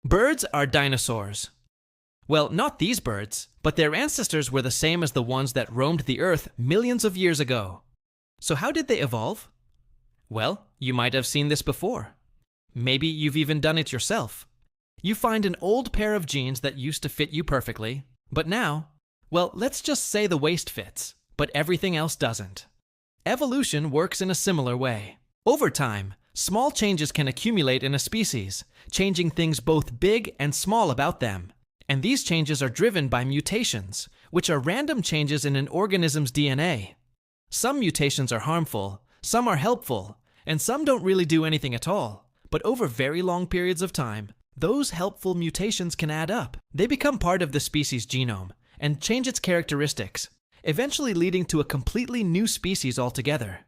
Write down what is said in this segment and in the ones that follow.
Birds are dinosaurs. Well, not these birds, but their ancestors were the same as the ones that roamed the earth millions of years ago. So how did they evolve? Well, you might have seen this before. Maybe you've even done it yourself. You find an old pair of jeans that used to fit you perfectly, but now, well, let's just say the waist fits, but everything else doesn't. Evolution works in a similar way. Over time, small changes can accumulate in a species, changing things both big and small about them. And these changes are driven by mutations, which are random changes in an organism's DNA. Some mutations are harmful, some are helpful, and some don't really do anything at all. But over very long periods of time, those helpful mutations can add up. They become part of the species' genome and change its characteristics, eventually leading to a completely new species altogether.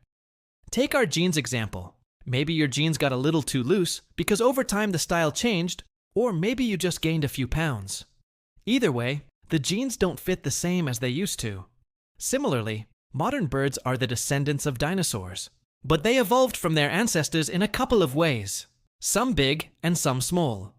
Take our jeans example. Maybe your jeans got a little too loose because over time the style changed, or maybe you just gained a few pounds. Either way, the jeans don't fit the same as they used to. Similarly, modern birds are the descendants of dinosaurs, but they evolved from their ancestors in a couple of ways, some big and some small.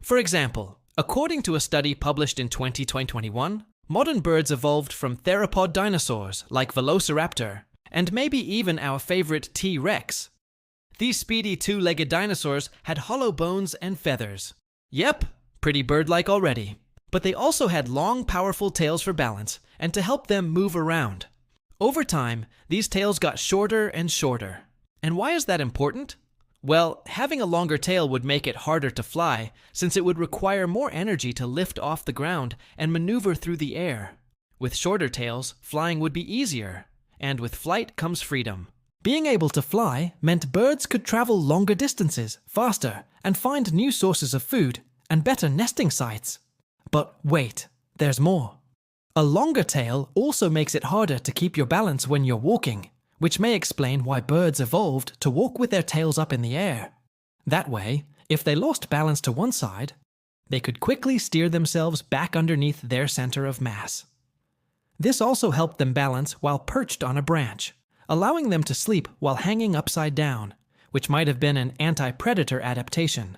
For example, according to a study published in 2021, modern birds evolved from theropod dinosaurs like Velociraptor, and maybe even our favorite T-Rex. These speedy two-legged dinosaurs had hollow bones and feathers. Yep, pretty bird-like already. But they also had long, powerful tails for balance and to help them move around. Over time, these tails got shorter and shorter. And why is that important? Well, having a longer tail would make it harder to fly, since it would require more energy to lift off the ground and maneuver through the air. With shorter tails, flying would be easier. And with flight comes freedom. Being able to fly meant birds could travel longer distances, faster, and find new sources of food and better nesting sites. But wait, there's more. A longer tail also makes it harder to keep your balance when you're walking, which may explain why birds evolved to walk with their tails up in the air. That way, if they lost balance to one side, they could quickly steer themselves back underneath their center of mass. This also helped them balance while perched on a branch, allowing them to sleep while hanging upside down, which might have been an anti-predator adaptation.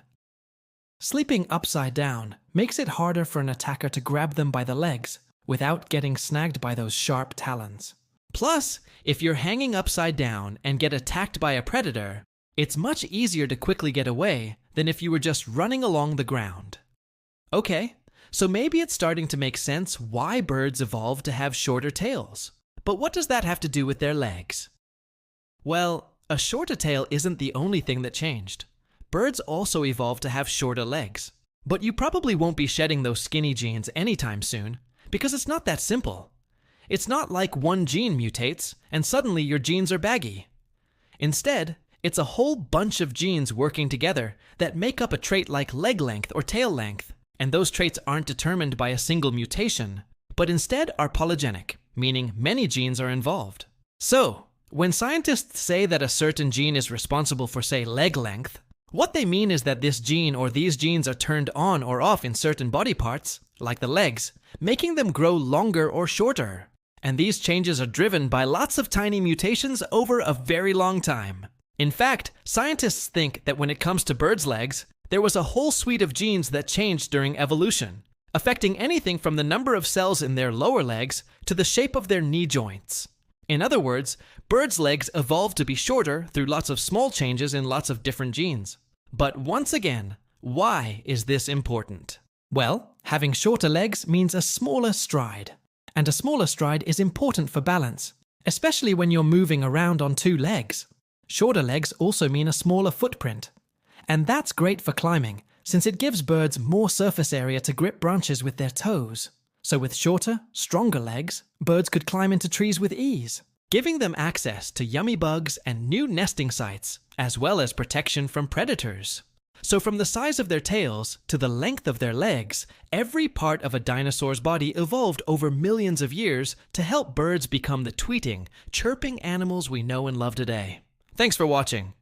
Sleeping upside down makes it harder for an attacker to grab them by the legs without getting snagged by those sharp talons. Plus, if you're hanging upside down and get attacked by a predator, it's much easier to quickly get away than if you were just running along the ground. Okay, so maybe it's starting to make sense why birds evolved to have shorter tails. But what does that have to do with their legs? Well, a shorter tail isn't the only thing that changed. Birds also evolved to have shorter legs. But you probably won't be shedding those skinny genes anytime soon, because it's not that simple. It's not like one gene mutates and suddenly your genes are baggy. Instead, it's a whole bunch of genes working together that make up a trait like leg length or tail length. And those traits aren't determined by a single mutation, but instead are polygenic, meaning many genes are involved. So, when scientists say that a certain gene is responsible for, say, leg length, what they mean is that this gene or these genes are turned on or off in certain body parts, like the legs, making them grow longer or shorter. And these changes are driven by lots of tiny mutations over a very long time. In fact, scientists think that when it comes to birds' legs, there was a whole suite of genes that changed during evolution, affecting anything from the number of cells in their lower legs to the shape of their knee joints. In other words, birds' legs evolved to be shorter through lots of small changes in lots of different genes. But once again, why is this important? Well, having shorter legs means a smaller stride. And a smaller stride is important for balance, especially when you're moving around on two legs. Shorter legs also mean a smaller footprint. And that's great for climbing, since it gives birds more surface area to grip branches with their toes. So with shorter, stronger legs, birds could climb into trees with ease, giving them access to yummy bugs and new nesting sites, as well as protection from predators. So from the size of their tails to the length of their legs, every part of a dinosaur's body evolved over millions of years to help birds become the tweeting, chirping animals we know and love today. Thanks for watching.